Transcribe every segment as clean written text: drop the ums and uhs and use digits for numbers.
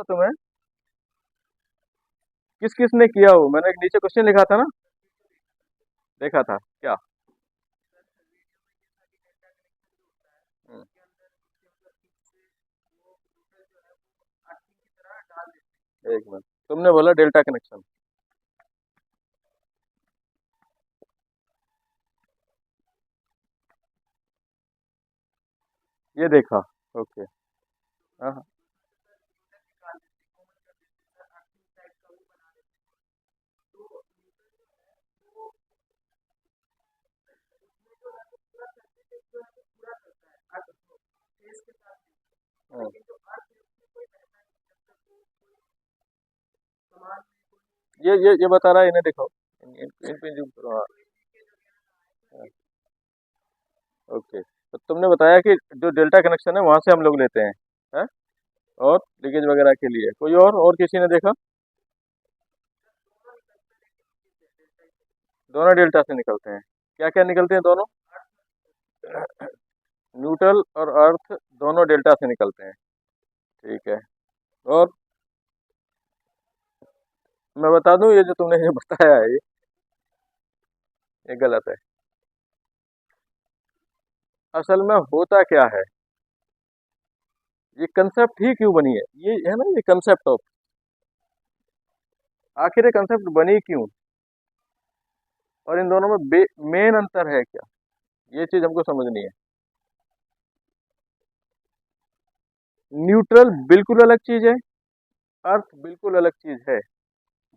था तुम्हें? किस किस ने किया हो? मैंने एक नीचे क्वेश्चन लिखा था ना। देखा था क्या? हम्म, एक मिनट, तुमने बोला डेल्टा कनेक्शन। ये देखा। ओके। हाँ हाँ। हाँ। ये बता रहा है, इन्हें देखो। इन पे जूम करो, हाँ। हाँ, ओके, तो तुमने बताया कि जो डेल्टा कनेक्शन है वहां से हम लोग लेते हैं, हैं? और लीकेज वगैरह के लिए कोई और किसी ने देखा? दोनों डेल्टा से निकलते हैं। क्या क्या निकलते हैं दोनों? न्यूट्रल और अर्थ दोनों डेल्टा से निकलते हैं। ठीक है। और मैं बता दूं, ये जो तुमने ये बताया है, ये गलत है। असल में होता क्या है, ये कंसेप्ट ही क्यों बनी है, ये है ना, ये कंसेप्ट ऑफ, आखिर ये कंसेप्ट बनी क्यों, और इन दोनों में मेन अंतर है क्या, ये चीज हमको समझनी है। न्यूट्रल बिल्कुल अलग चीज है, अर्थ बिल्कुल अलग चीज है।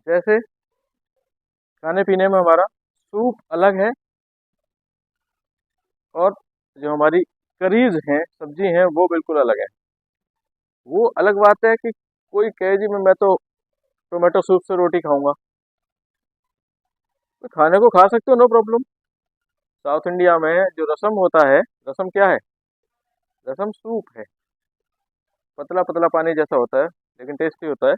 जैसे खाने पीने में हमारा सूप अलग है, और जो हमारी करीज हैं, सब्जी हैं, वो बिल्कुल अलग है। वो अलग बात है कि कोई कहे जी मैं तो टोमेटो सूप से रोटी खाऊंगा, तो खाने को खा सकते हो, नो प्रॉब्लम। साउथ इंडिया में जो रसम होता है, रसम क्या है? रसम सूप है, पतला पतला पानी जैसा होता है, लेकिन टेस्टी होता है।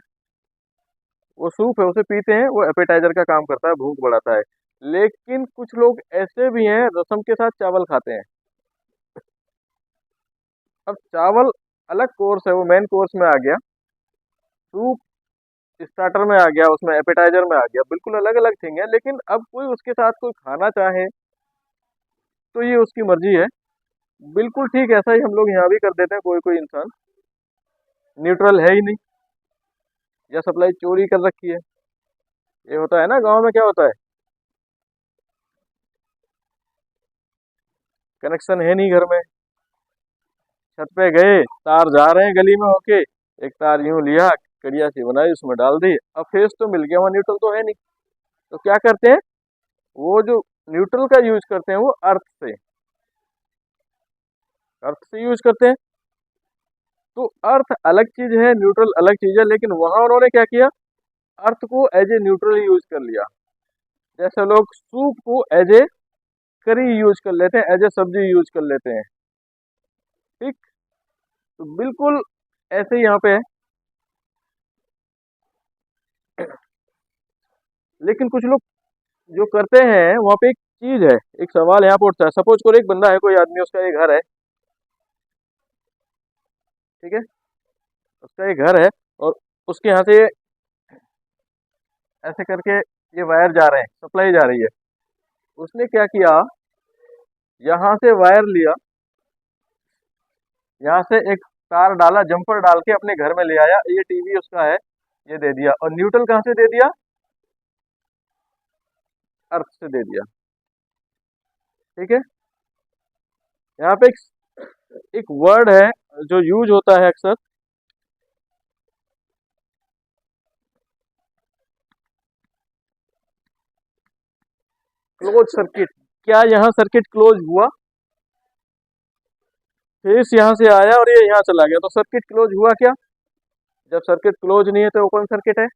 वो सूप है, उसे पीते हैं, वो एपेटाइजर का काम करता है, भूख बढ़ाता है। लेकिन कुछ लोग ऐसे भी हैं, रसम के साथ चावल खाते हैं। अब चावल अलग कोर्स है, वो मेन कोर्स में आ गया। सूप स्टार्टर में आ गया, उसमें एपेटाइजर में आ गया, बिल्कुल अलग अलग थिंग है। लेकिन अब कोई उसके साथ कोई खाना चाहे तो ये उसकी मर्जी है। बिल्कुल ठीक ऐसा ही हम लोग यहाँ भी कर देते हैं, कोई कोई इंसान न्यूट्रल है ही नहीं, या सप्लाई चोरी कर रखी है। ये होता है ना, गांव में क्या होता है, कनेक्शन है नहीं घर में, छत पे गए, तार जा रहे हैं गली में होके, एक तार यूं लिया, कड़िया सी बनाई, उसमें डाल दी, अब फेस तो मिल गया, वहाँ न्यूट्रल तो है नहीं। तो क्या करते हैं, वो जो न्यूट्रल का यूज करते हैं वो अर्थ से यूज करते हैं। तो अर्थ अलग चीज है, न्यूट्रल अलग चीज है, लेकिन वहां उन्होंने क्या किया, अर्थ को एज ए न्यूट्रल यूज कर लिया। जैसे लोग सूप को एज ए करी यूज कर लेते हैं, एज ए सब्जी यूज कर लेते हैं। ठीक। तो बिल्कुल ऐसे ही यहाँ पे है। लेकिन कुछ लोग जो करते हैं, वहाँ पे एक चीज है, एक सवाल यहाँ पे उठता है। सपोज करो एक बंदा है, कोई आदमी, उसका एक घर है, ठीक है, उसका एक घर है, और उसके यहाँ से ऐसे करके ये वायर जा रहे हैं, सप्लाई जा रही है। उसने क्या किया, यहाँ से वायर लिया, यहाँ से एक तार डाला, जंपर डाल के अपने घर में ले आया, ये टीवी उसका है, ये दे दिया, और न्यूट्रल कहाँ से दे दिया, अर्थ से दे दिया। ठीक है। यहाँ पे एक वर्ड है जो यूज होता है अक्सर, क्लोज सर्किट। क्या यहाँ सर्किट क्लोज हुआ? फेस यहाँ से आया और ये यहाँ चला गया, तो सर्किट क्लोज हुआ क्या? जब सर्किट क्लोज नहीं है तो ओपन सर्किट है।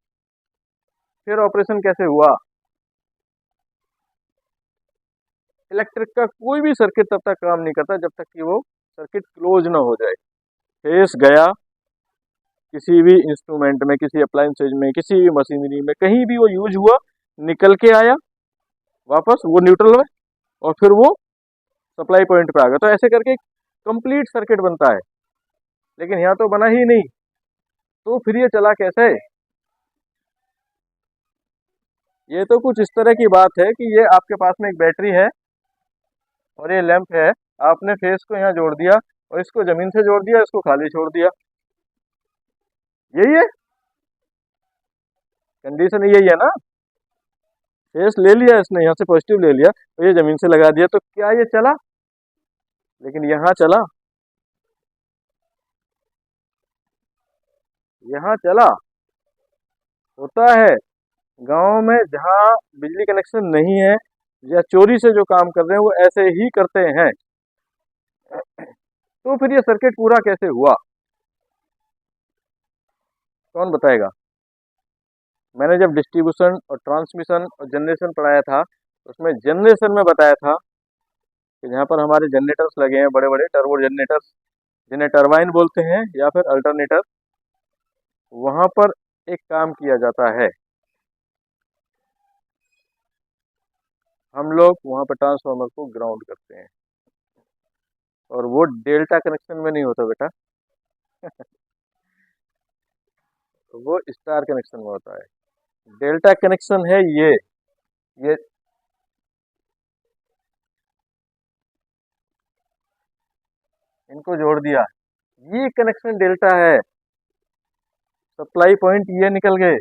फिर ऑपरेशन कैसे हुआ? इलेक्ट्रिक का कोई भी सर्किट तब तक काम नहीं करता जब तक कि वो सर्किट क्लोज ना हो जाए। फेस गया किसी भी इंस्ट्रूमेंट में, किसी अप्लायंसेज में, किसी भी मशीनरी में, कहीं भी वो यूज हुआ, निकल के आया वापस वो न्यूट्रल में, और फिर वो सप्लाई पॉइंट पे आ गया। तो ऐसे करके कंप्लीट सर्किट बनता है। लेकिन यहाँ तो बना ही नहीं, तो फिर ये चला कैसे? ये तो कुछ इस तरह की बात है कि ये आपके पास में एक बैटरी है और ये लैंप है। आपने फेस को यहाँ जोड़ दिया और इसको जमीन से जोड़ दिया, इसको खाली छोड़ दिया। यही है कंडीशन, यही है ना। फेस ले लिया इसने, यहाँ से पॉजिटिव ले लिया और ये जमीन से लगा दिया, तो क्या ये चला? लेकिन यहाँ चला, यहाँ चला। होता है गांव में जहाँ बिजली कनेक्शन नहीं है या चोरी से जो काम कर रहे हैं वो ऐसे ही करते हैं। तो फिर ये सर्किट पूरा कैसे हुआ, कौन बताएगा? मैंने जब डिस्ट्रीब्यूशन और ट्रांसमिशन और जनरेशन पढ़ाया था, उसमें जनरेशन में बताया था कि जहाँ पर हमारे जनरेटर्स लगे हैं, बड़े बड़े टर्बो जनरेटर्स, जिन्हें टरबाइन बोलते हैं या फिर अल्टरनेटर, वहाँ पर एक काम किया जाता है। हम लोग वहाँ पर ट्रांसफार्मर को ग्राउंड करते हैं और वो डेल्टा कनेक्शन में नहीं होता बेटा, वो स्टार कनेक्शन में होता है। डेल्टा कनेक्शन है ये इनको जोड़ दिया, ये कनेक्शन डेल्टा है। सप्लाई पॉइंट ये निकल गए।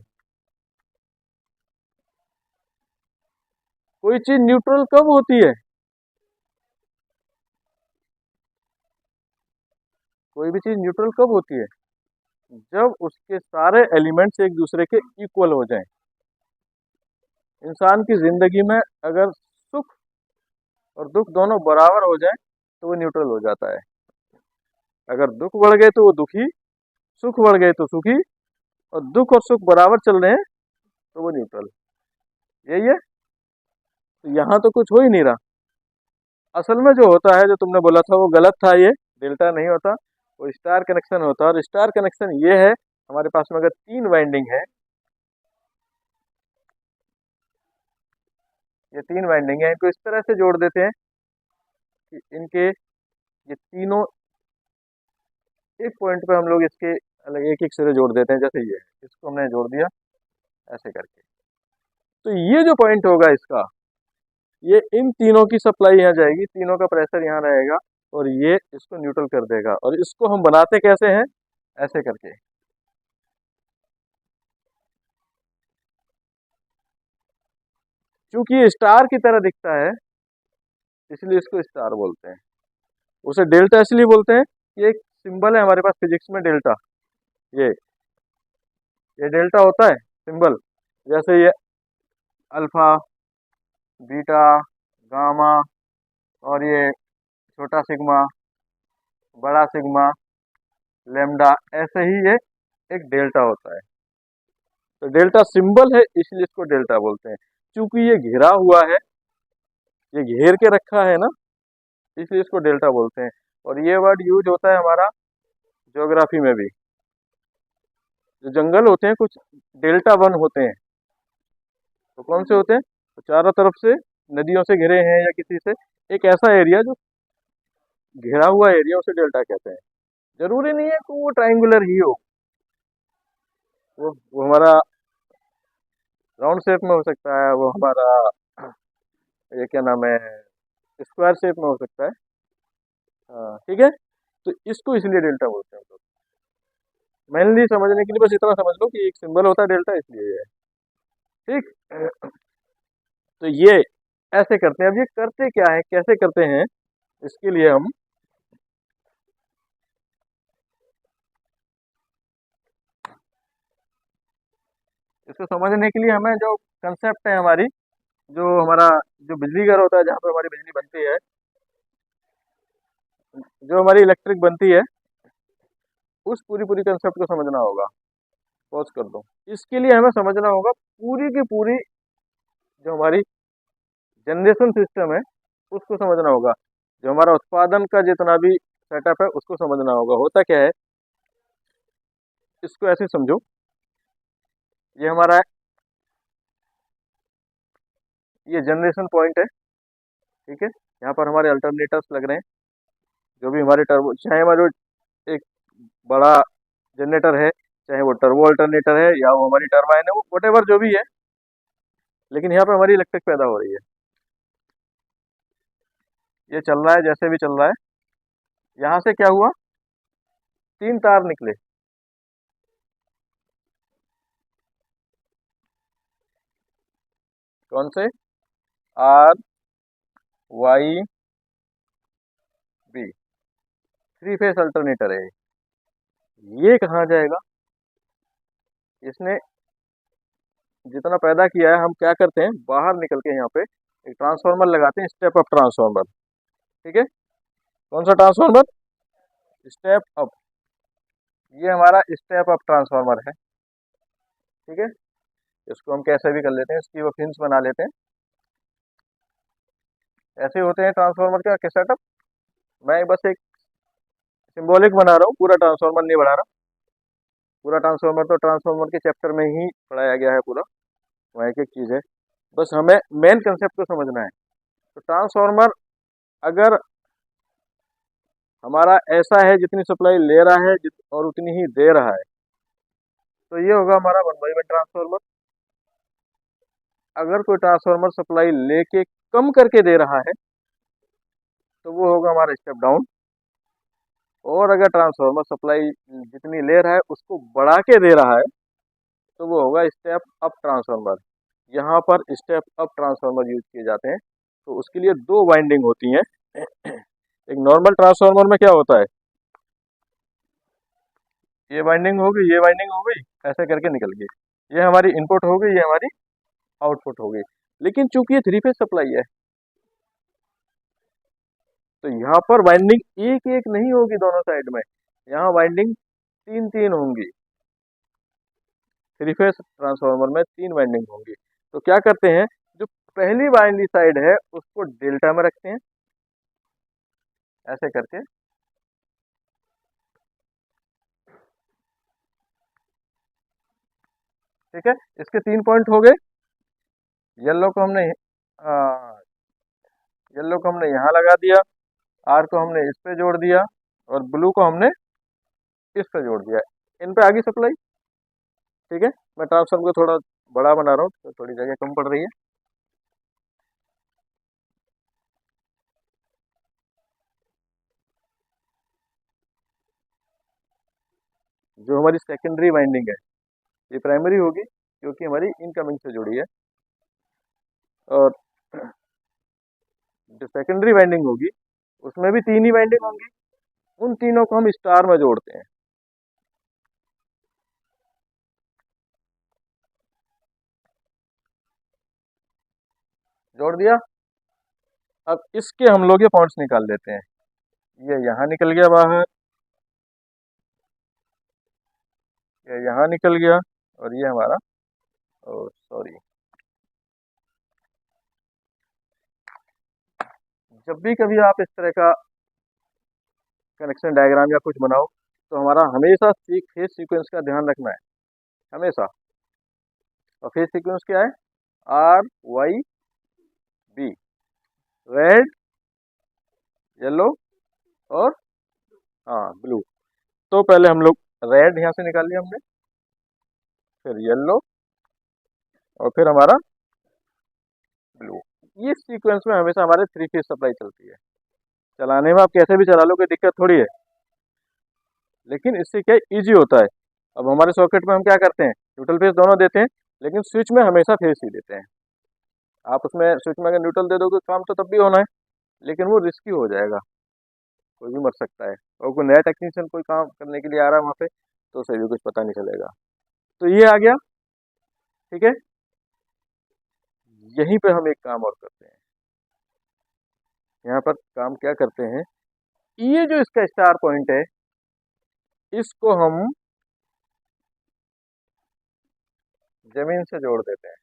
कोई चीज न्यूट्रल कब होती है? कोई भी चीज न्यूट्रल कब होती है? जब उसके सारे एलिमेंट्स एक दूसरे के इक्वल हो जाएं। इंसान की जिंदगी में अगर सुख और दुख दोनों बराबर हो जाएं तो वो न्यूट्रल हो जाता है। अगर दुख बढ़ गए तो वो दुखी, सुख बढ़ गए तो सुखी, और दुख और सुख बराबर चल रहे हैं तो वो न्यूट्रल। यही है। तो यहाँ तो कुछ हो ही नहीं रहा। असल में जो होता है, जो तुमने बोला था वो गलत था, ये डेल्टा नहीं होता, वो स्टार कनेक्शन होता है। और स्टार कनेक्शन ये है, हमारे पास में अगर 3 वाइंडिंग है, ये 3 वाइंडिंग है, इनको इस तरह से जोड़ देते हैं कि इनके ये तीनों एक पॉइंट पे हम लोग इसके अलग एक एक सिरे जोड़ देते हैं। जैसे ये इसको हमने जोड़ दिया ऐसे करके, तो ये जो पॉइंट होगा इसका, ये इन तीनों की सप्लाई यहाँ जाएगी, तीनों का प्रेशर यहाँ रहेगा और ये इसको न्यूट्रल कर देगा। और इसको हम बनाते कैसे हैं? ऐसे करके। क्योंकि ये स्टार की तरह दिखता है इसलिए इसको स्टार बोलते हैं। उसे डेल्टा इसलिए बोलते हैं, ये एक सिंबल है हमारे पास फिजिक्स में, डेल्टा। ये ये डेल्टा होता है सिंबल। जैसे ये अल्फा, बीटा, गामा, और ये छोटा सिग्मा, बड़ा सिग्मा, लेमडा, ऐसे ही ये एक डेल्टा होता है। तो डेल्टा सिंबल है इसलिए इसको डेल्टा बोलते हैं। क्योंकि ये घिरा हुआ है, ये घेर के रखा है ना, इसलिए इसको डेल्टा बोलते हैं। और ये वर्ड यूज होता है हमारा ज्योग्राफी में भी। जो जंगल होते हैं कुछ डेल्टा वन होते हैं, तो कौन से होते हैं? तो चारों तरफ से नदियों से घिरे हैं या किसी से, एक ऐसा एरिया जो घिरा हुआ एरिया, उसे डेल्टा कहते हैं। जरूरी नहीं है कि वो ट्राइंगुलर ही हो, वो हमारा राउंड शेप में हो सकता है, वो हमारा ये क्या नाम है, स्क्वायर शेप में हो सकता है। हाँ ठीक है। तो इसको इसलिए डेल्टा बोलते हैं। तो मेनली समझने के लिए बस इतना समझ लो कि एक सिंबल होता है डेल्टा, इसलिए ये है। ठीक। तो ये ऐसे करते हैं। अब ये करते क्या है, कैसे करते हैं, इसके लिए हम इसको समझने के लिए हमें जो कंसेप्ट है हमारी, जो हमारा जो बिजली घर होता है जहाँ पे हमारी बिजली बनती है, जो हमारी इलेक्ट्रिक बनती है, उस पूरी पूरी कंसेप्ट को समझना होगा। पॉज कर दो। इसके लिए हमें समझना होगा पूरी की पूरी जो हमारी जनरेशन सिस्टम है उसको समझना होगा। जो हमारा उत्पादन का जितना भी सेटअप है उसको समझना होगा। होता क्या है, इसको ऐसे समझो, ये हमारा ये जनरेशन पॉइंट है, ठीक है। यहाँ पर हमारे अल्टरनेटर्स लग रहे हैं, जो भी हमारे टर्बो, चाहे हमारा जो एक बड़ा जनरेटर है, चाहे वो टर्बो अल्टरनेटर है या वो हमारी टरबाइन है, वो वटेवर जो भी है, लेकिन यहाँ पे हमारी इलेक्ट्रिक पैदा हो रही है। ये चल रहा है जैसे भी चल रहा है। यहाँ से क्या हुआ, 3 तार निकले। कौन से? R Y B, 3 phase alternator है। ये कहाँ जाएगा? इसने जितना पैदा किया है, हम क्या करते हैं, बाहर निकल के यहाँ पे एक ट्रांसफार्मर लगाते हैं, स्टेप अप ट्रांसफार्मर। ठीक है, कौन सा ट्रांसफार्मर? Step up. ये हमारा स्टेप अप ट्रांसफार्मर है। ठीक है, इसको हम कैसे भी कर लेते हैं, इसकी वो पिन्स बना लेते हैं। ऐसे होते हैं ट्रांसफार्मर का सेटअप। मैं बस एक सिंबॉलिक बना रहा हूँ, पूरा ट्रांसफार्मर नहीं बना रहा। पूरा ट्रांसफार्मर तो ट्रांसफार्मर के चैप्टर में ही पढ़ाया गया है पूरा, वहाँ एक एक चीज़ है। बस हमें मेन कंसेप्ट को समझना है। तो ट्रांसफार्मर अगर हमारा ऐसा है, जितनी सप्लाई ले रहा है और उतनी ही दे रहा है, तो ये होगा हमारा 1/1 ट्रांसफार्मर। अगर कोई ट्रांसफार्मर सप्लाई लेके कम करके दे रहा है, तो वो होगा हमारा स्टेप डाउन। और अगर ट्रांसफार्मर सप्लाई जितनी ले रहा है उसको बढ़ा के दे रहा है, तो वो होगा स्टेप अप ट्रांसफार्मर। यहाँ पर स्टेप अप ट्रांसफार्मर यूज किए जाते हैं। तो उसके लिए 2 वाइंडिंग होती हैं। एक नॉर्मल ट्रांसफार्मर में क्या होता है, ये वाइंडिंग हो गई, ये वाइंडिंग हो गई, ऐसे करके निकल गई, ये हमारी इनपुट हो गई, ये हमारी आउटपुट हो गई। लेकिन चूंकि ये 3 फेज सप्लाई है, तो यहाँ पर वाइंडिंग एक एक नहीं होगी दोनों साइड में, यहाँ वाइंडिंग 3 3 होंगी। 3 फेज ट्रांसफार्मर में 3 वाइंडिंग होंगी। तो क्या करते हैं, जो पहली वाइंडिंग साइड है उसको डेल्टा में रखते हैं, ऐसे करके। ठीक है, इसके 3 पॉइंट हो गए। येलो को हमने येलो को हमने यहाँ लगा दिया, आर को हमने इस पे जोड़ दिया, और ब्लू को हमने इस पे जोड़ दिया। इन पे आ गई सप्लाई। ठीक है, मैं ट्रांसफार्मर को थोड़ा बड़ा बना रहा हूँ, तो थोड़ी जगह कम पड़ रही है। जो हमारी सेकेंडरी वाइंडिंग है, ये प्राइमरी होगी क्योंकि हमारी इनकमिंग से जुड़ी है। और जो सेकेंडरी वाइंडिंग होगी उसमें भी 3 ही वाइंडिंग होंगी। उन तीनों को हम स्टार में जोड़ते हैं। जोड़ दिया। अब इसके हम लोग ये पॉइंट्स निकाल लेते हैं। ये यहाँ निकल गया बाहर, ये यहाँ निकल गया, और ये हमारा, सॉरी, जब भी कभी आप इस तरह का कनेक्शन डायग्राम या कुछ बनाओ, तो हमारा हमेशा फेज सीक्वेंस का ध्यान रखना है, हमेशा। और फेज सीक्वेंस क्या है? R Y B, red, yellow और हाँ ब्लू। तो पहले हम लोग रेड यहाँ से निकाल लिया हमने, फिर येलो, और फिर हमारा ब्लू। ये सीक्वेंस में हमेशा हमारे 3 फेज सप्लाई चलती है। चलाने में आप कैसे भी चला लो, कोई दिक्कत थोड़ी है, लेकिन इससे क्या इजी होता है। अब हमारे सॉकेट में हम क्या करते हैं, न्यूट्रल फेज दोनों देते हैं, लेकिन स्विच में हमेशा फेज ही देते हैं। आप उसमें स्विच में अगर न्यूट्रल दे दोगे, काम तो तब भी होना है, लेकिन वो रिस्की हो जाएगा, कोई भी मर सकता है। और कोई नया टेक्नीशियन कोई काम करने के लिए आ रहा है वहाँ पे, तो उसे भी कुछ पता नहीं चलेगा। तो ये आ गया। ठीक है, यहीं पे हम एक काम और करते हैं। यहाँ पर काम क्या करते हैं, ये जो इसका स्टार पॉइंट है, इसको हम जमीन से जोड़ देते हैं,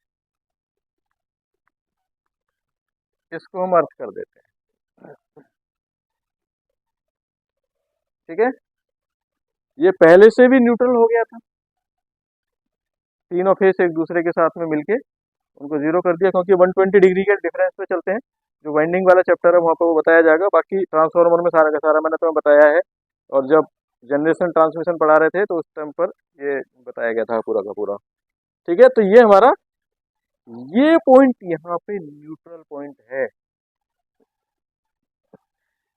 इसको हम अर्थ कर देते हैं। ठीक है, ये पहले से भी न्यूट्रल हो गया था, तीनों फेस एक दूसरे के साथ में मिलके उनको जीरो कर दिया, क्योंकि 120 डिग्री के डिफरेंस पे चलते हैं। जो वाइंडिंग वाला चैप्टर है वहाँ पर वो बताया जाएगा, बाकी ट्रांसफार्मर में सारा का सारा मैंने तुम्हें बताया है। और जब जनरेशन ट्रांसमिशन पढ़ा रहे थे तो उस टाइम पर ये बताया गया था पूरा का पूरा। ठीक है, तो ये हमारा ये पॉइंट यहाँ पे न्यूट्रल पॉइंट है।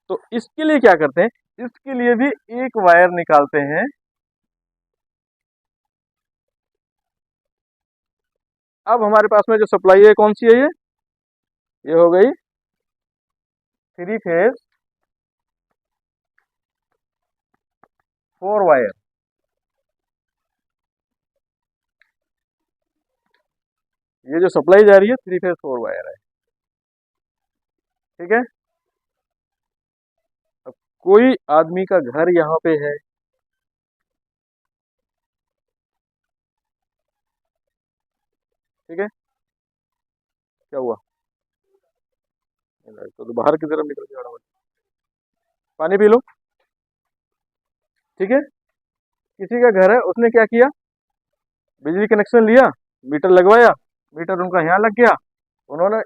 तो इसके लिए क्या करते हैं, इसके लिए भी एक वायर निकालते हैं। अब हमारे पास में जो सप्लाई है कौन सी है, ये हो गई 3 फेज 4 वायर। ये जो सप्लाई जा रही है 3 फेज 4 वायर है। ठीक है, अब कोई आदमी का घर यहाँ पे है, ठीक है, क्या हुआ, तो बाहर की तरफ निकल के खड़ा हुआ। पानी पी लो। ठीक है, किसी का घर है, उसने क्या किया, बिजली कनेक्शन लिया, मीटर लगवाया, मीटर उनका यहाँ लग गया। उन्होंने,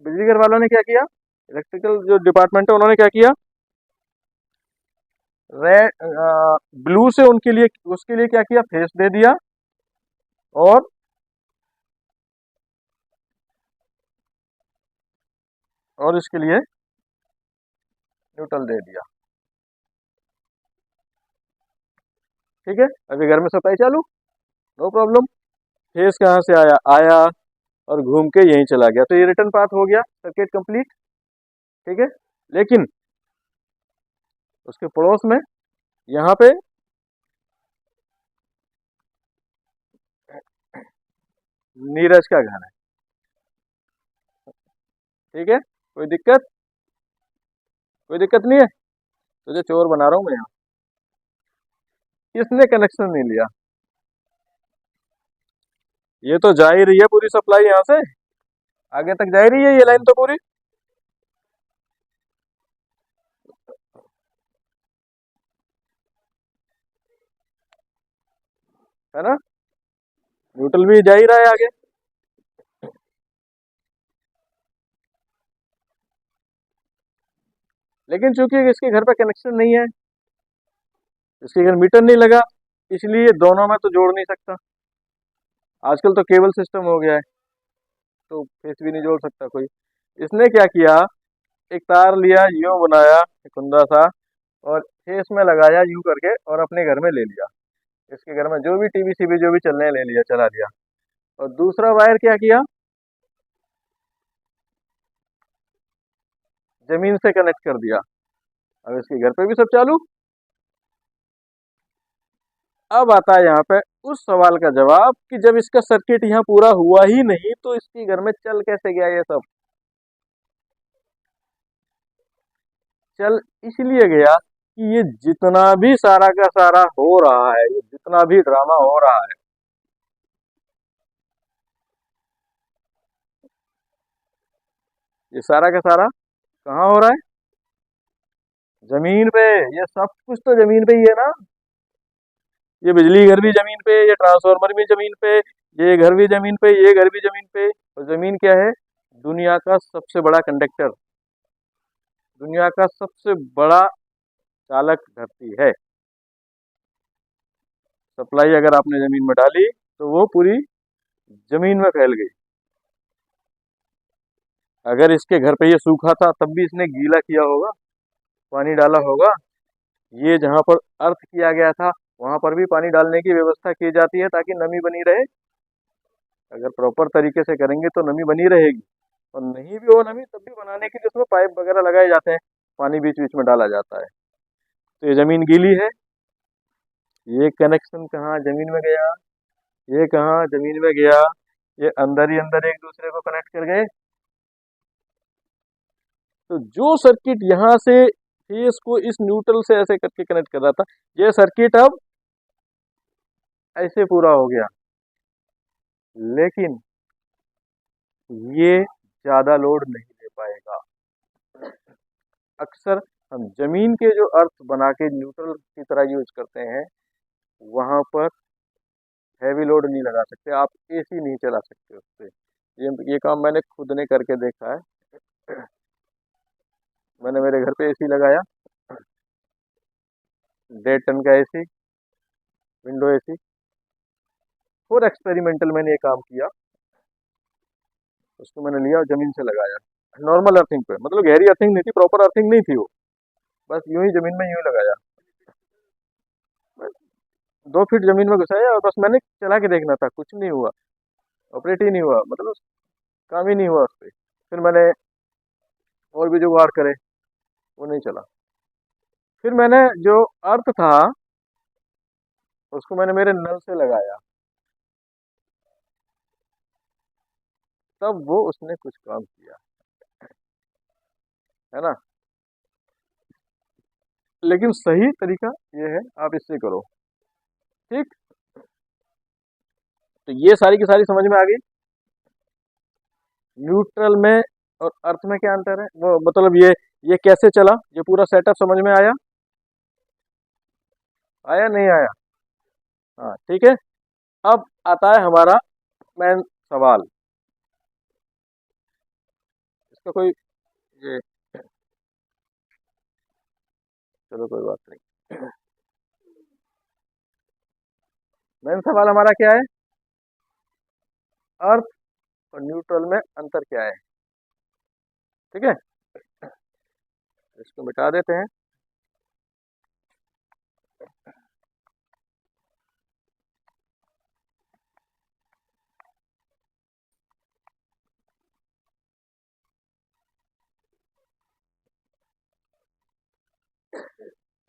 बिजली घर वालों ने क्या किया, इलेक्ट्रिकल जो डिपार्टमेंट है उन्होंने क्या किया, रेड ब्लू से उनके लिए, उसके लिए क्या किया, फेस दे दिया, और इसके लिए न्यूट्रल दे दिया। ठीक है, अभी घर में सप्लाई चालू, नो प्रॉब्लम। फेस कहाँ से आया, आया और घूम के यहीं चला गया, तो ये रिटर्न पाथ हो गया, सर्किट कंप्लीट। ठीक है, लेकिन उसके पड़ोस में यहाँ पे नीरज का घर है। ठीक है, कोई दिक्कत, कोई दिक्कत नहीं है, तुझे चोर बना रहा हूँ मैं यहाँ। किसने कनेक्शन नहीं लिया, ये तो जा ही रही है पूरी सप्लाई यहाँ से, आगे तक जा ही रही है ये लाइन तो पूरी। है ना, न्यूट्रल भी जा ही रहा है आगे। लेकिन चूंकि इसके घर पे कनेक्शन नहीं है, इसके घर मीटर नहीं लगा, इसलिए दोनों में तो जोड़ नहीं सकता। आजकल तो केबल सिस्टम हो गया है, तो फेस भी नहीं जोड़ सकता कोई। इसने क्या किया, एक तार लिया, यूं बनाया एक कुंदा सा, और फेस में लगाया यूं करके, और अपने घर में ले लिया। इसके घर में जो भी टीवी सीवी जो भी चलने ले लिया, चला दिया। और दूसरा वायर क्या किया, जमीन से कनेक्ट कर दिया। अब इसके घर पे भी सब चालू। अब आता है यहाँ पे उस सवाल का जवाब कि जब इसका सर्किट यहाँ पूरा हुआ ही नहीं तो इसके घर में चल कैसे गया ये सब। चल इसलिए गया कि ये जितना भी सारा का सारा हो रहा है, ये जितना भी ड्रामा हो रहा है, ये सारा का सारा कहाँ हो रहा है, जमीन पे। ये सब कुछ तो जमीन पे ही है ना, ये बिजली घर भी जमीन पे, ये ट्रांसफार्मर भी जमीन पे, ये घर भी जमीन पे, ये घर भी जमीन पे। और जमीन क्या है, दुनिया का सबसे बड़ा कंडक्टर, दुनिया का सबसे बड़ा चालक धरती है। सप्लाई अगर आपने जमीन में डाली तो वो पूरी जमीन में फैल गई। अगर इसके घर पे ये सूखा था तब भी इसने गीला किया होगा, पानी डाला होगा। ये जहाँ पर अर्थ किया गया था वहां पर भी पानी डालने की व्यवस्था की जाती है ताकि नमी बनी रहे। अगर प्रॉपर तरीके से करेंगे तो नमी बनी रहेगी, और नहीं भी हो नमी तब भी बनाने के लिए उसमें पाइप वगैरह लगाए जाते हैं, पानी बीच बीच में डाला जाता है। तो ये जमीन गीली है, ये कनेक्शन कहाँ जमीन में गया, ये कहाँ जमीन में गया, ये अंदर ही अंदर एक दूसरे को कनेक्ट कर गए। तो जो सर्किट यहाँ से फेस को इस न्यूट्रल से ऐसे करके कनेक्ट कर रहा था, ये सर्किट अब ऐसे पूरा हो गया। लेकिन ये ज्यादा लोड नहीं ले पाएगा। अक्सर हम जमीन के जो अर्थ बना के न्यूट्रल की तरह यूज करते हैं, वहां पर हैवी लोड नहीं लगा सकते, आप एसी नहीं चला सकते उससे। ये काम मैंने खुद ने करके देखा है। मैंने मेरे घर पे एसी लगाया, 1.5 टन का एसी, विंडो एसी। और एक्सपेरिमेंटल मैंने ये काम किया, उसको मैंने लिया और जमीन से लगाया, नॉर्मल अर्थिंग पे, मतलब गहरी अर्थिंग नहीं थी, प्रॉपर अर्थिंग नहीं थी वो, बस यूं ही जमीन में यूं ही लगाया। बस 2 फीट जमीन में घुसाया और बस मैंने चला के देखना था, कुछ नहीं हुआ, ऑपरेट ही नहीं हुआ, मतलब काम ही नहीं हुआ उस पर। फिर मैंने और भी जुगाड़ करे, वो नहीं चला। फिर मैंने जो अर्थ था उसको मैंने मेरे नल से लगाया, तब वो उसने कुछ काम किया, है ना। लेकिन सही तरीका ये है, आप इससे करो, ठीक। तो ये सारी की सारी समझ में आ गई। न्यूट्रल में और अर्थ में क्या अंतर है, वो मतलब ये कैसे चला, ये पूरा सेटअप समझ में आया, आया नहीं आया? हाँ ठीक है। अब आता है हमारा मेन सवाल, इसका कोई ये, चलो कोई बात नहीं। मेन सवाल हमारा क्या है, अर्थ और न्यूट्रल में अंतर क्या है, ठीक है। इसको मिटा देते हैं।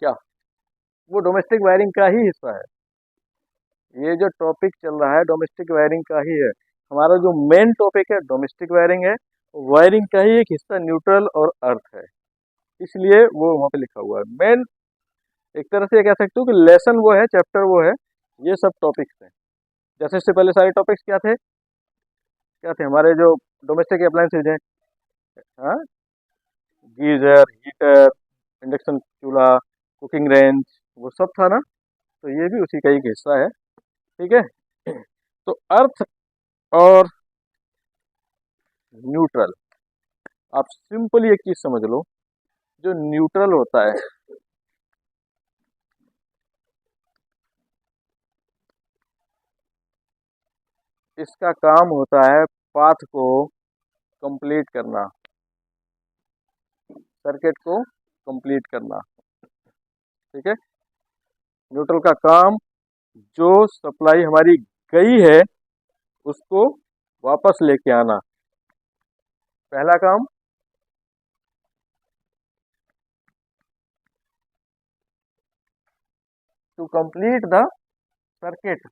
क्या, वो डोमेस्टिक वायरिंग का ही हिस्सा है, ये जो टॉपिक चल रहा है डोमेस्टिक वायरिंग का ही है। हमारा जो मेन टॉपिक है डोमेस्टिक वायरिंग है, वायरिंग का ही एक हिस्सा न्यूट्रल और अर्थ है, इसलिए वो वहाँ पे लिखा हुआ है मेन। एक तरह से ये कह सकते हो कि लेसन वो है, चैप्टर वो है, ये सब टॉपिक्स हैं। जैसे इससे पहले सारे टॉपिक्स क्या थे, क्या थे हमारे जो डोमेस्टिक अप्लायंसेज हैं, हाँ, गीजर, हीटर, इंडक्शन चूल्हा, कुकिंग रेंज, वो सब था ना, तो ये भी उसी का एक हिस्सा है, ठीक है। तो अर्थ और न्यूट्रल, आप सिंपली एक चीज समझ लो, जो न्यूट्रल होता है, इसका काम होता है पाथ को कंप्लीट करना, सर्किट को कंप्लीट करना, ठीक है। न्यूट्रल का काम, जो सप्लाई हमारी गई है उसको वापस लेके आना, पहला काम। टू कंप्लीट द सर्किट,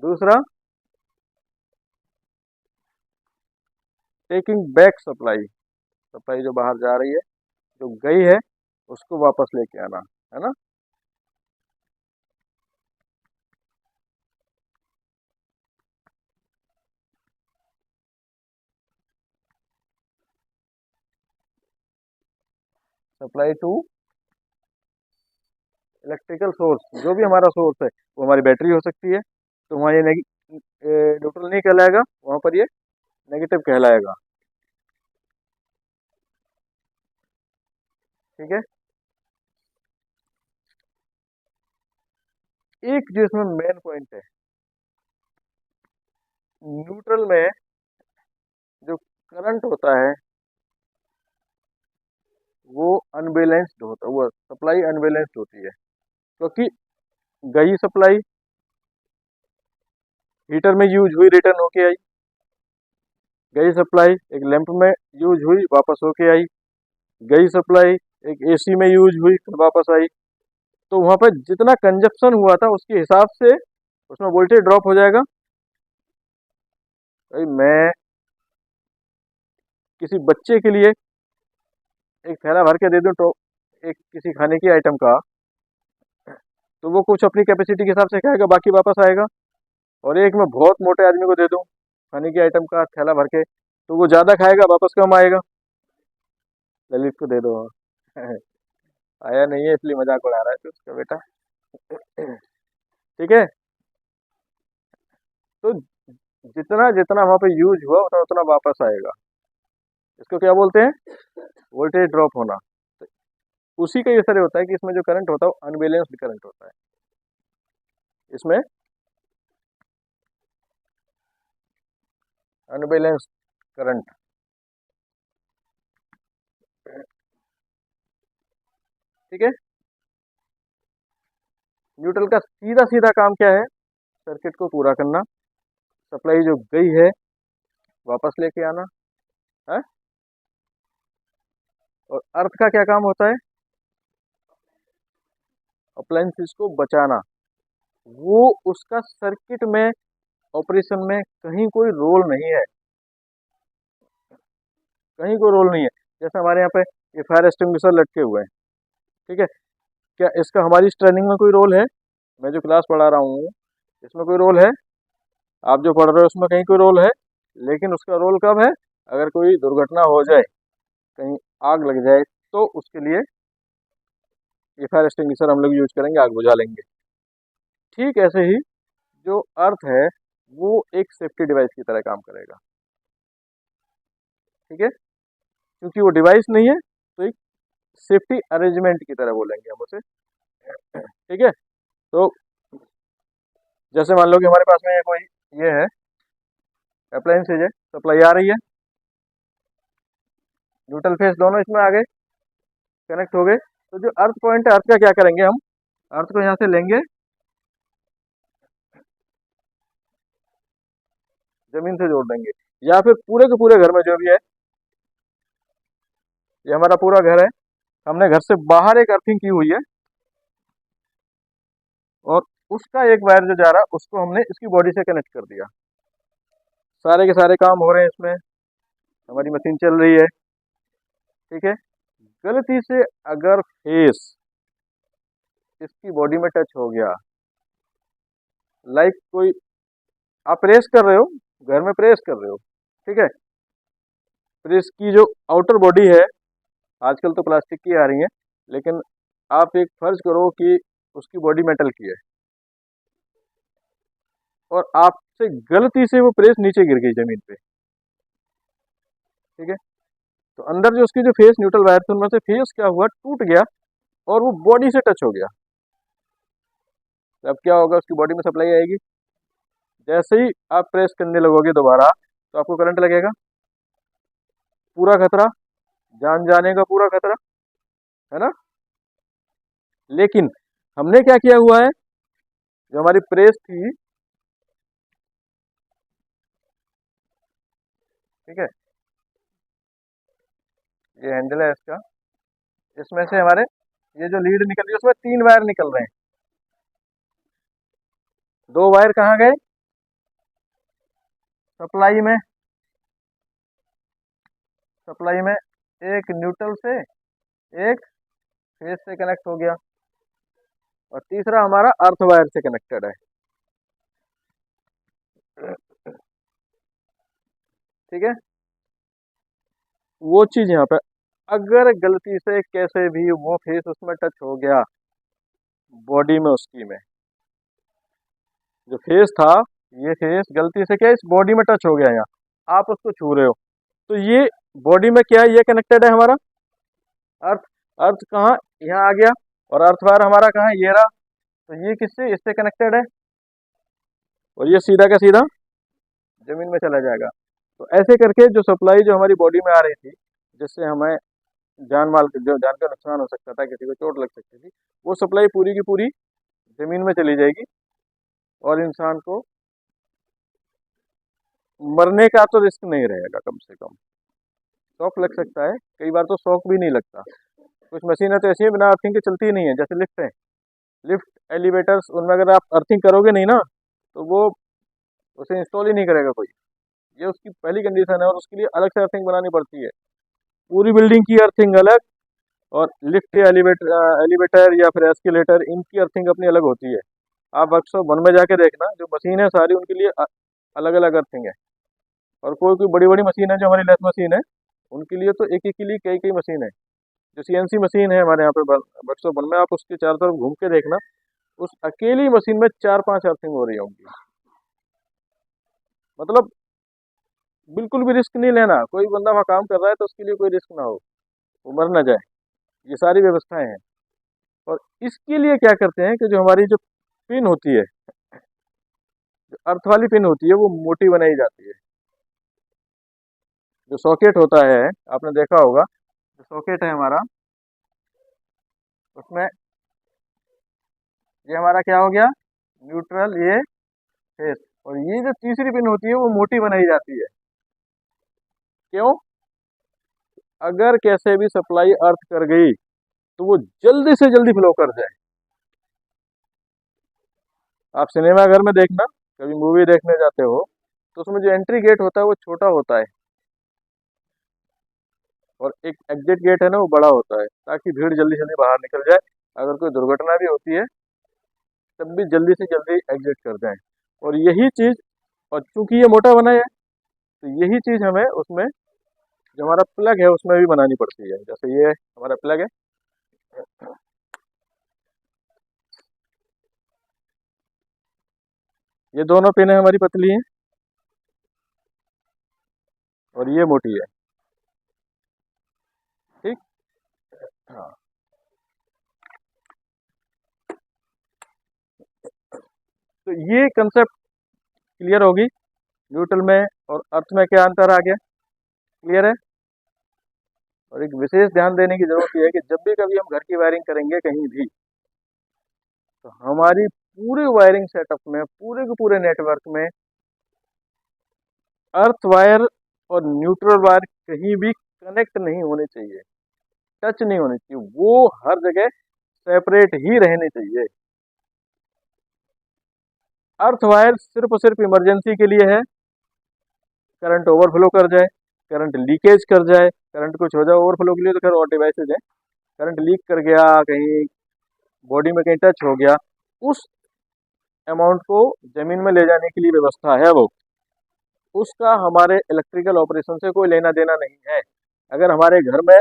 दूसरा टेकिंग बैक सप्लाई, सप्लाई जो बाहर जा रही है, जो गई है, उसको वापस लेके आना, है ना। सप्लाई टू इलेक्ट्रिकल सोर्स, जो भी हमारा सोर्स है, वो हमारी बैटरी हो सकती है, तो वहाँ ये न्यूट्रल नहीं कहलाएगा, वहाँ पर ये नेगेटिव कहलाएगा, ठीक है। एक जो इसमें मेन पॉइंट है, न्यूट्रल में जो करंट होता है वो अनबैलेंस्ड होता है, वो सप्लाई अनबैलेंस्ड होती है, क्योंकि गई सप्लाई हीटर में यूज हुई, रिटर्न होके आई, गई सप्लाई एक लैंप में यूज हुई, वापस होके आई, गई सप्लाई एक एसी में यूज हुई, फिर वापस आई। तो वहां पर जितना कंजप्शन हुआ था उसके हिसाब से उसमें वोल्टेज ड्रॉप हो जाएगा। भाई मैं किसी बच्चे के लिए एक थैला भर के दे दूं तो एक किसी खाने की आइटम का, तो वो कुछ अपनी कैपेसिटी के हिसाब से खाएगा, बाकी वापस आएगा। और एक मैं बहुत मोटे आदमी को दे दूं खाने की आइटम का थैला भर के, तो वो ज़्यादा खाएगा, वापस कम आएगा। ललित को दे दो। आया नहीं है इसलिए मजाक उड़ा रहा है तो उसका बेटा। ठीक है। तो जितना जितना वहाँ पे यूज हुआ उतना उतना वापस आएगा, इसको क्या बोलते हैं, वोल्टेज ड्रॉप होना। तो उसी का ये असर होता है कि इसमें जो करंट होता है वो अनबैलेंस्ड करंट होता है। इसमें अनबैलेंस्ड करंट, ठीक है। न्यूट्रल का सीधा सीधा काम क्या है? सर्किट को पूरा करना, सप्लाई जो गई है वापस लेके आना है। और अर्थ का क्या काम होता है? अप्लायंसेस को बचाना। वो उसका सर्किट में, ऑपरेशन में कहीं कोई रोल नहीं है, कहीं कोई रोल नहीं है। जैसे हमारे यहाँ पे ये फायर एक्सटिंग्विशर लटके हुए हैं, ठीक है, क्या इसका हमारी इस ट्रेनिंग में कोई रोल है? मैं जो क्लास पढ़ा रहा हूँ इसमें कोई रोल है? आप जो पढ़ रहे हो उसमें कहीं कोई रोल है? लेकिन उसका रोल कब है? अगर कोई दुर्घटना हो जाए, कहीं आग लग जाए, तो उसके लिए ये फायर एक्सटिंग्विशर हम लोग यूज करेंगे, आग बुझा लेंगे। ठीक ऐसे ही जो अर्थ है वो एक सेफ्टी डिवाइस की तरह काम करेगा, ठीक है। क्योंकि वो डिवाइस नहीं है तो एक सेफ्टी अरेंजमेंट की तरह बोलेंगे हम उसे, ठीक है। तो जैसे मान लो कि हमारे पास में ये कोई ये है अप्लायंसेज है, सप्लाई आ रही है, न्यूट्रल फेस दोनों इसमें आ गए, कनेक्ट हो गए। तो जो अर्थ पॉइंट है, अर्थ का क्या करेंगे हम? अर्थ को यहाँ से लेंगे, जमीन से जोड़ देंगे, या फिर पूरे के पूरे घर में जो भी है, ये हमारा पूरा घर है, हमने घर से बाहर एक अर्थिंग की हुई है, और उसका एक वायर जो जा रहा है उसको हमने इसकी बॉडी से कनेक्ट कर दिया। सारे के सारे काम हो रहे हैं इसमें, हमारी मशीन चल रही है, ठीक है। गलती से अगर फेस इसकी बॉडी में टच हो गया, लाइक कोई आप प्रेस कर रहे हो, घर में प्रेस कर रहे हो, ठीक है, प्रेस की जो आउटर बॉडी है, आजकल तो प्लास्टिक की आ रही है, लेकिन आप एक फर्ज करो कि उसकी बॉडी मेटल की है, और आपसे गलती से वो प्रेस नीचे गिर गई जमीन पे, ठीक है, तो अंदर जो उसकी जो फेस न्यूट्रल वायर थे उनमें से फेस क्या हुआ, टूट गया, और वो बॉडी से टच हो गया। अब क्या होगा? उसकी बॉडी में सप्लाई आएगी, जैसे ही आप प्रेस करने लगोगे दोबारा तो आपको करंट लगेगा, पूरा खतरा, जान जाने का पूरा खतरा, है ना। लेकिन हमने क्या किया हुआ है, जो हमारी प्रेस थी, ठीक है, ये हैंडल है इसका, इसमें से हमारे ये जो लीड निकल रही है उसमें 3 वायर निकल रहे हैं। 2 वायर कहाँ गए? सप्लाई में, सप्लाई में एक न्यूट्रल से, एक फेस से कनेक्ट हो गया, और तीसरा हमारा अर्थ वायर से कनेक्टेड है, ठीक है। वो चीज यहाँ पे, अगर गलती से कैसे भी वो फेस उसमें टच हो गया, बॉडी में उसकी में जो फेस था, ये फेस गलती से क्या इस बॉडी में टच हो गया, यहाँ आप उसको छू रहे हो, तो ये बॉडी में क्या है, ये कनेक्टेड है हमारा अर्थ। अर्थ कहाँ? यहाँ आ गया, और अर्थ वायर हमारा कहाँ है? ये रहा। तो ये किससे? इससे कनेक्टेड है, और ये सीधा का सीधा जमीन में चला जाएगा। तो ऐसे करके जो सप्लाई जो हमारी बॉडी में आ रही थी, जिससे हमें जान माल जो जान का नुकसान हो सकता था, किसी को चोट लग सकती थी, वो सप्लाई पूरी की पूरी जमीन में चली जाएगी, और इंसान को मरने का तो रिस्क नहीं रहेगा। कम से कम शॉक लग सकता है, कई बार तो शॉक भी नहीं लगता। कुछ मशीनें तो ऐसी हैं बिना अर्थिंग के चलती ही नहीं है, जैसे लिफ्ट है, लिफ्ट एलिवेटर्स, उनमें अगर आप अर्थिंग करोगे नहीं ना, तो वो उसे इंस्टॉल ही नहीं करेगा कोई। ये उसकी पहली कंडीशन है, और उसके लिए अलग से अर्थिंग बनानी पड़ती है, पूरी बिल्डिंग की अर्थिंग अलग, और लिफ्ट एलिवेटर एलिवेटर या फिर एस्केलेटर, इनकी अर्थिंग अपनी अलग होती है। आप वर्कशॉप 1 में जाके देखना, जो मशीन है सारी उनके लिए अलग अलग अर्थिंग है। और कोई कोई बड़ी बड़ी मशीन है जो हमारी लेथ मशीन है, उनके लिए तो एक एक के लिए कई कई मशीन है। जो सीएनसी मशीन है हमारे यहाँ पे वर्कशॉप 1 में, आप उसके चारों तरफ घूम के देखना, उस अकेली मशीन में 4-5 अर्थिंग हो रही होंगी। मतलब बिल्कुल भी रिस्क नहीं लेना, कोई बंदा वहाँ काम कर रहा है तो उसके लिए कोई रिस्क ना हो, वो मर ना जाए, ये सारी व्यवस्थाएं हैं। और इसके लिए क्या करते हैं कि जो हमारी जो पिन होती है, जो अर्थ वाली पिन होती है, वो मोटी बनाई जाती है। जो सॉकेट होता है, आपने देखा होगा, जो सॉकेट है हमारा, उसमें ये हमारा क्या हो गया, न्यूट्रल, ये फेस, और ये जो तीसरी पिन होती है वो मोटी बनाई जाती है। क्यों? अगर कैसे भी सप्लाई अर्थ कर गई तो वो जल्दी से जल्दी फ्लो कर जाए। आप सिनेमा घर में देखना, कभी मूवी देखने जाते हो, तो उसमें जो एंट्री गेट होता है वो छोटा होता है, और एक एग्जिट गेट है ना, वो बड़ा होता है, ताकि भीड़ जल्दी जल्दी बाहर निकल जाए। अगर कोई दुर्घटना भी होती है तब भी जल्दी से जल्दी एग्जिट कर जाए। और यही चीज़, और चूंकि ये मोटा बना है, तो यही चीज़ हमें उसमें, जो हमारा प्लग है उसमें भी बनानी पड़ती है। जैसे ये हमारा प्लग है, ये दोनों पिनें हमारी पतली हैं और ये मोटी है। ठीक। हाँ। तो ये कंसेप्ट क्लियर होगी, न्यूट्रल में और अर्थ में क्या अंतर आ गया, क्लियर है। और एक विशेष ध्यान देने की जरूरत यह है कि जब भी कभी हम घर की वायरिंग करेंगे कहीं भी, तो हमारी पूरे वायरिंग सेटअप में, पूरे के पूरे नेटवर्क में, अर्थ वायर और न्यूट्रल वायर कहीं भी कनेक्ट नहीं होने चाहिए, टच नहीं होने चाहिए, वो हर जगह सेपरेट ही रहने चाहिए। अर्थ वायर सिर्फ और सिर्फ इमरजेंसी के लिए है, करंट ओवरफ्लो कर जाए, करंट लीकेज कर जाए, करंट कुछ हो जाए, ओवरफ्लो के लिए तो खैर और डिवाइसेज हैं। करंट लीक कर गया, कहीं बॉडी में कहीं टच हो गया, उस अमाउंट को जमीन में ले जाने के लिए व्यवस्था है वो, उसका हमारे इलेक्ट्रिकल ऑपरेशन से कोई लेना देना नहीं है। अगर हमारे घर में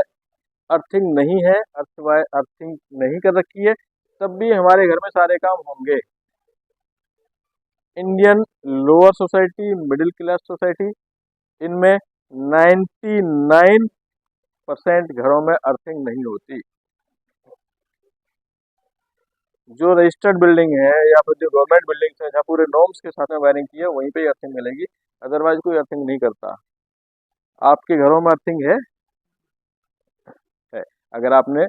अर्थिंग नहीं है, अर्थिंग नहीं कर रखी है, तब भी हमारे घर में सारे काम होंगे। Indian lower society, middle class society, इनमें 99% घरों में अर्थिंग नहीं होती। जो रजिस्टर्ड बिल्डिंग है या फिर जो गवर्नमेंट बिल्डिंग्स है, जहाँ पूरे नॉर्म्स के साथ में वायरिंग की है, वहीं पे ही अर्थिंग मिलेगी, अदरवाइज कोई अर्थिंग नहीं करता। आपके घरों में अर्थिंग है अगर आपने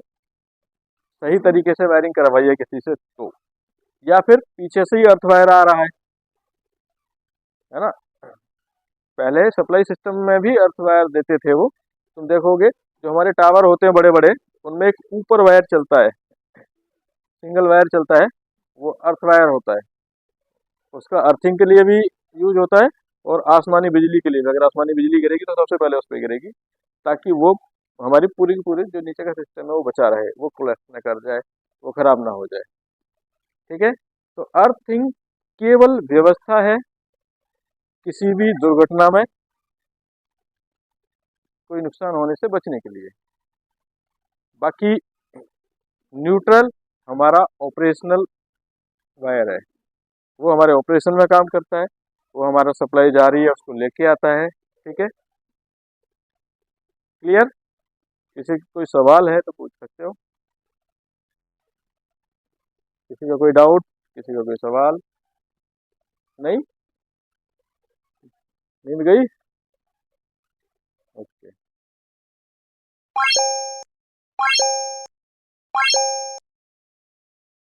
सही तरीके से वायरिंग करवाई है किसी से तो, या फिर पीछे से ही अर्थ वायर आ रहा है ना। पहले सप्लाई सिस्टम में भी अर्थ वायर देते थे वो, तुम देखोगे जो हमारे टावर होते हैं बड़े बड़े, उनमें एक ऊपर वायर चलता है, सिंगल वायर चलता है, वो अर्थ वायर होता है। उसका अर्थिंग के लिए भी यूज होता है, और आसमानी बिजली के लिए भी। अगर आसमानी बिजली गिरेगी तो सबसे पहले उस पर गिरेगी, ताकि वो हमारी पूरी की पूरी जो नीचे का सिस्टम है वो बचा रहे, वो कोलैप्स न कर जाए, वो खराब ना हो जाए। ठीक है। तो अर्थिंग केवल व्यवस्था है किसी भी दुर्घटना में कोई नुकसान होने से बचने के लिए। बाकी न्यूट्रल हमारा ऑपरेशनल वायर है, वो हमारे ऑपरेशन में काम करता है, वो हमारा सप्लाई जा रही है उसको लेके आता है। ठीक है, क्लियर। किसी का कोई सवाल है तो पूछ सकते हो, किसी का कोई डाउट, किसी का कोई सवाल। नहीं, नींद गई। ओके।